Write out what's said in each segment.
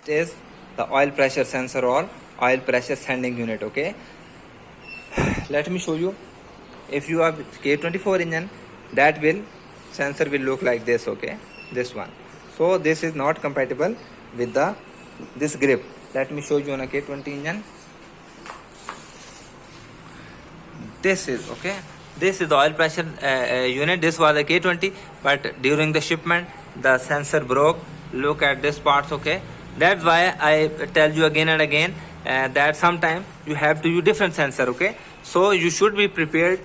is the oil pressure sensor or oil pressure sending unit. Okay, let me show you. If you have K24 engine, that will sensor will look like this. Okay, this one. So this is not compatible with the this grip. Let me show you on a K20 engine. This is okay. This is the oil pressure unit. This was a K20, but during the shipment the sensor broke. Look at this parts. Okay, that's why I tell you again and again that sometime you have to use different sensor. Okay, so you should be prepared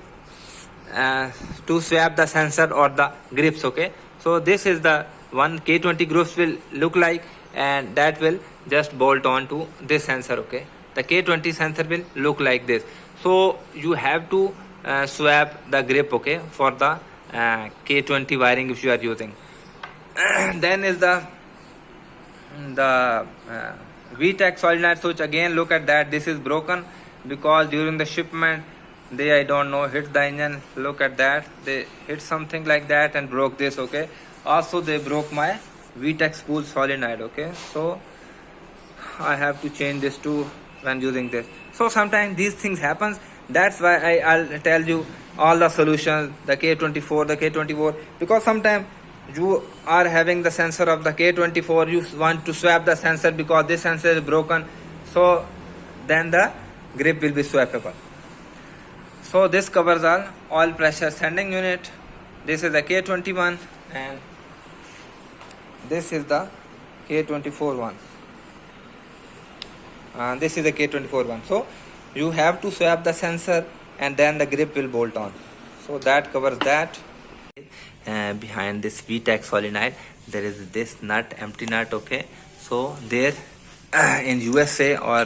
to swap the sensor or the grips. Okay, so this is the one K20 grips will look like, and that will just bolt on to this sensor. Okay, the K20 sensor will look like this. So you have to swap the grip. Okay, for the K20 wiring if you are using. Then is the VTEC solenoid switch. Again, look at that. This is broken because during the shipment they, I don't know, hit the engine. Look at that, they hit something like that and broke this. Okay, also they broke my VTEC spool solenoid. Okay, so I have to change this too when using this. So sometimes these things happens. That's why I'll tell you all the solutions, the K24, the K24, because sometimes you are having the sensor of the K24, you want to swap the sensor because this sensor is broken, so then the grip will be swappable. So this covers all oil pressure sending unit. This is the K21 and this is the K24 one. This is the K24 one. So you have to swap the sensor and then the grip will bolt on. So that covers that. Behind this VTEC solenoid there is this nut, empty nut. Okay, so there in USA or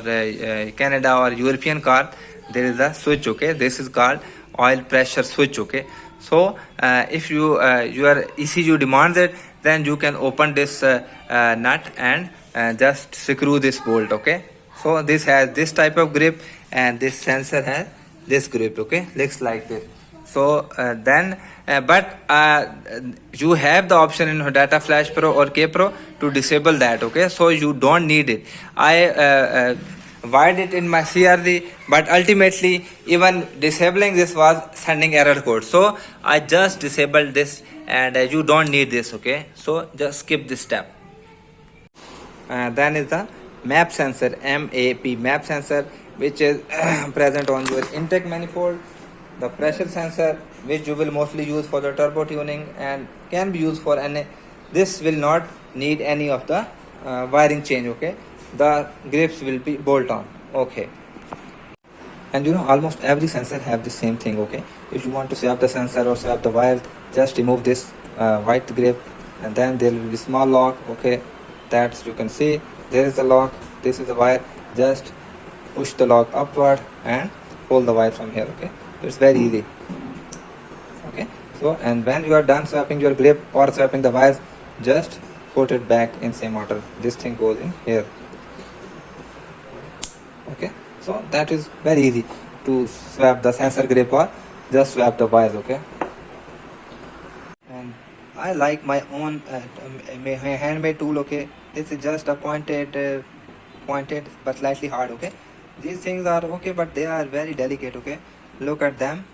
Canada or European car there is a switch. Okay, this is called oil pressure switch. Okay, so if you your ECU demands it, then you can open this nut and just screw this bolt. Okay, so this has this type of grip and this sensor has this grip. Okay, looks like this. So but you have the option in Data Flash Pro or K Pro to disable that. Okay, so you don't need it. I wired it in my CRD, but ultimately even disabling this was sending error code, so I just disabled this, and you don't need this. Okay, so just skip this step. Then is the MAP sensor, map sensor, which is present on your intake manifold. The pressure sensor, which you will mostly use for the turbo tuning and can be used for any. This will not need any of the wiring change. Okay, the grips will be bolt on. Okay, and you know almost every sensor have the same thing. Okay, if you want to swap the sensor or swap the wire, just remove this white grip and then there will be small lock. Okay, that you can see there is the lock. This is the wire. Just push the lock upward and pull the wire from here. Okay, it's very easy. Okay, so and when you are done swapping your grip or swapping the wires, just put it back in same order. This thing goes in here. Okay, so that is very easy to swap the sensor grip or just swap the wires. Okay, and I like my own handmade tool. Okay, this is just a pointed but slightly hard. Okay, these things are okay, but they are very delicate. Okay, look at them,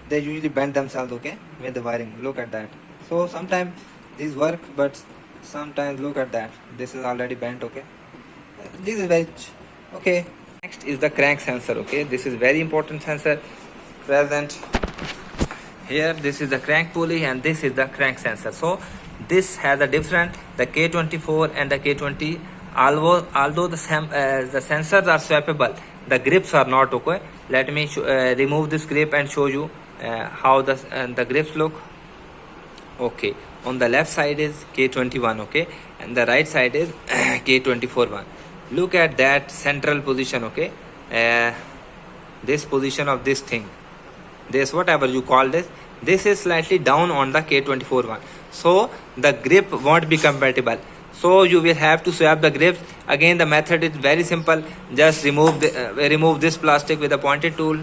they usually bend themselves. Okay, with the wiring, look at that. So sometimes these work, but sometimes look at that, this is already bent. Okay, this is very okay. Next is the crank sensor. Okay, this is very important sensor present here. This is the crank pulley and this is the crank sensor. So this has a different, the K24 and the K20, although the sensors are swappable, the grips are not. Okay, let me remove this grip and show you how the grips look. Okay, on the left side is K21. Okay, and the right side is K24 one. Look at that central position. Okay, this position of this thing, this whatever you call this is slightly down on the K24 one, so the grip won't be compatible. So you will have to swap the grips. Again, the method is very simple. Just remove this plastic with a pointed tool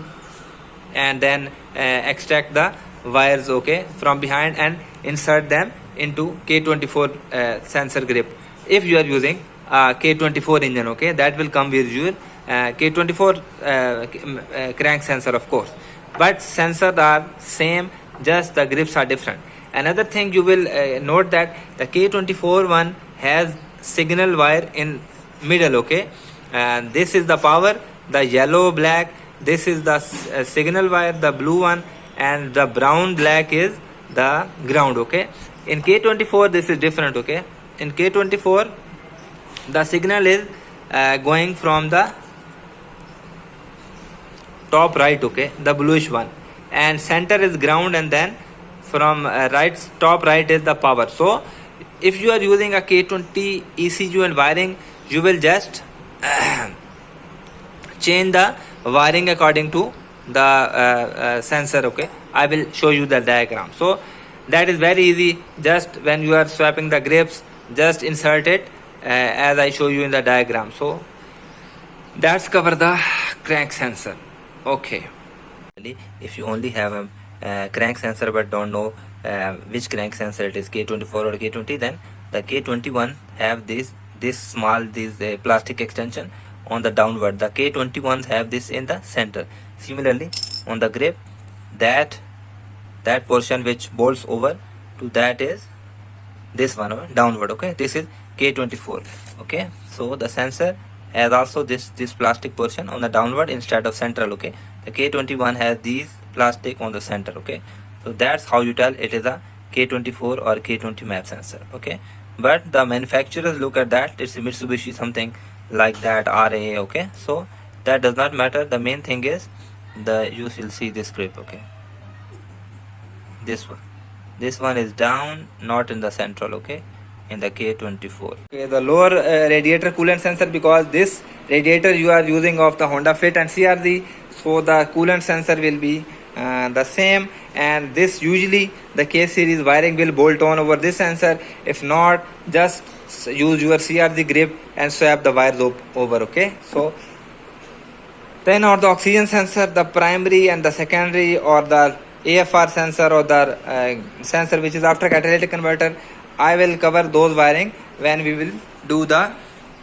and then extract the wires. Okay, from behind and insert them into K24 sensor grip. If you are using K24 engine, okay, that will come with your K24 crank sensor, of course, but sensors are same, just the grips are different. Another thing you will note that the K24 one has signal wire in middle, okay, and this is the power, the yellow black, this is the signal wire, the blue one, and the brown black is the ground, okay. In K24 this is different, okay. In K24 the signal is going from the top right, okay, the bluish one, and center is ground, and then from right, top right is the power. So if you are using a K20 ECU and wiring, you will just change the wiring according to the sensor, okay. I will show you the diagram. So that is very easy. Just when you are swapping the grips, just insert it as I show you in the diagram. So that's cover the crank sensor, okay. If you only have a crank sensor but don't know which crank sensor it is, K24 or K20, then the K21 have this small plastic extension on the downward. The K21s have this in the center. Similarly on the grip, that portion which bolts over to that is this one, downward, okay. This is K24, okay. So the sensor has also this plastic portion on the downward instead of central, okay. The K21 has these plastic on the center, okay. So that's how you tell it is a K24 or K20 map sensor, okay. But the manufacturers look at that, it's Mitsubishi something like that, RA, okay. So that does not matter. The main thing is you will see this grip, okay. This one is down, not in the central, okay, in the K24. Okay, the lower radiator coolant sensor, because this radiator you are using of the Honda Fit and CRZ, so the coolant sensor will be the same, and this usually the K series wiring will bolt on over this sensor. If not, just use your CRZ grip and swap the wires over, okay. So then on the oxygen sensor, the primary and the secondary, or the AFR sensor, or the sensor which is after catalytic converter, I will cover those wiring when we will do the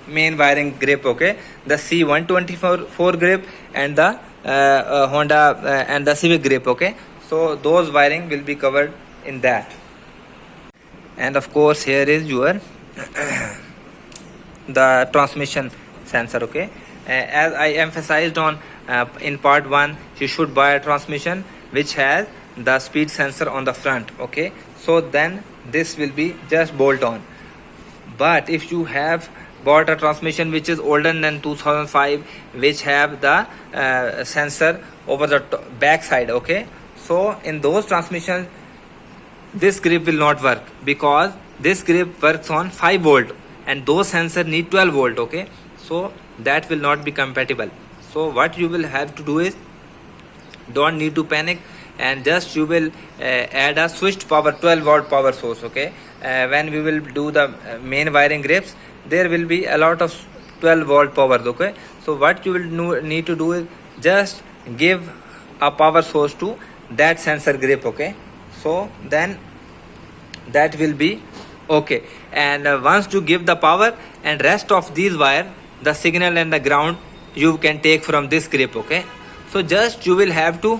main wiring grip, okay. The C124 grip and the Honda and the Civic grip, okay. So those wiring will be covered in that. And of course here is your the transmission sensor, okay. As I emphasized on in part 1, you should buy a transmission which has the speed sensor on the front, okay. So then this will be just bolt on. But if you have bought a transmission which is older than 2005, which have the sensor over the back side, okay, so in those transmissions this grip will not work, because this grip works on 5 volt and those sensors need 12 volt, okay. So that will not be compatible. So what you will have to do is, don't need to panic, and just you will add a switched power 12 volt power source, okay. When we will do the main wiring grips, there will be a lot of 12 volt power, okay. So what you will need to do is just give a power source to that sensor grip, okay. So then that will be okay. And once you give the power, and rest of these wire, the signal and the ground, you can take from this grip, okay. So just you will have to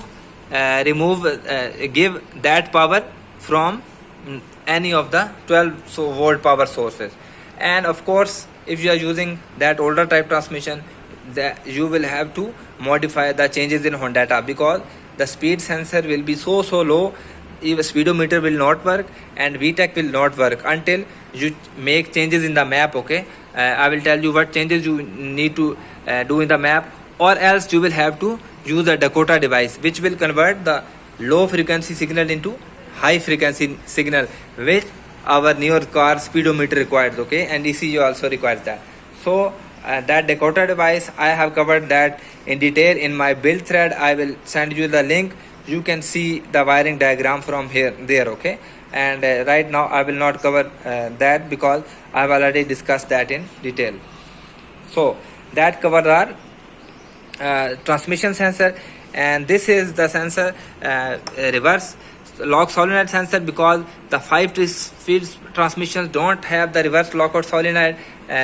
give that power from any of the 12 volt power sources. And of course if you are using that older type transmission, that you will have to modify the changes in Honda, because the speed sensor will be so low, even speedometer will not work and VTEC will not work until you make changes in the map, okay. I will tell you what changes you need to do in the map, or else you will have to use a Dakota device which will convert the low frequency signal into high frequency signal, which our newer car speedometer requires, okay, and ECU also requires that. So that Dakota device, I have covered that in detail in my build thread. I will send you the link. You can see the wiring diagram from there, okay. And right now I will not cover that, because I have already discussed that in detail. So that covers our transmission sensor. And this is the sensor, reverse lock solenoid sensor, because the 5-speed transmissions don't have the reverse lockout solenoid.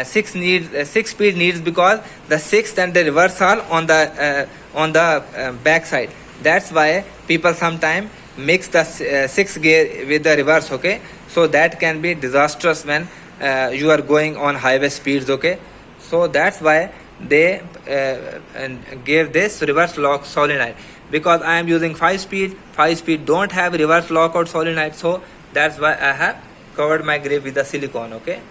six speed needs because the sixth and the reverse are on the back side. That's why people sometimes mix the sixth gear with the reverse. Okay, so that can be disastrous when you are going on highway speeds. Okay, so that's why they gave this reverse lock solenoid. Because I am using 5 speed don't have reverse lockout solenoid, so that's why I have covered my grip with the silicone. Okay,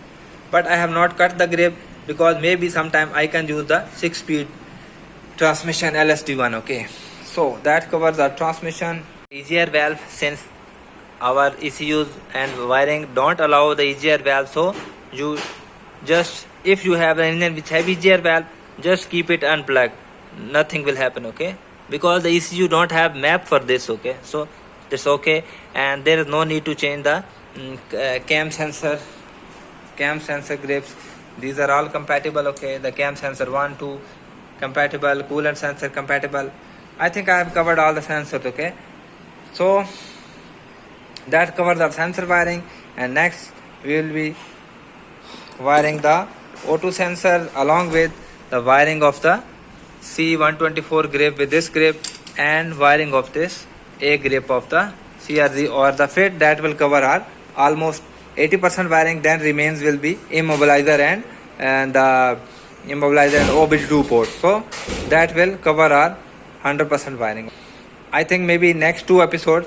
but I have not cut the grip because maybe sometime I can use the 6 speed transmission LSD1. Okay, so that covers the transmission. EGR valve, since our ECUs and wiring don't allow the EGR valve, so you just, if you have an engine which have EGR valve, just keep it unplugged, nothing will happen. Okay, because the ECU don't have map for this. Okay, so it's okay, and there is no need to change the cam sensor grips. These are all compatible. Okay, the cam sensor 1 2 compatible, coolant sensor compatible. I think I have covered all the sensors. Okay, so that covers our sensor wiring, and next we will be wiring the O2 sensor along with the wiring of the C124 grip with this grip, and wiring of this A grip of the CRZ or the FIT. That will cover our almost 80% wiring. Then remains will be immobilizer and the immobilizer and OBD2 port. So that will cover our 100% wiring. I think maybe next 2 episodes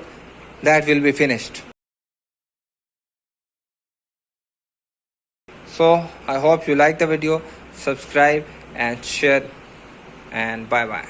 that will be finished. So I hope you like the video, subscribe and share, and bye bye.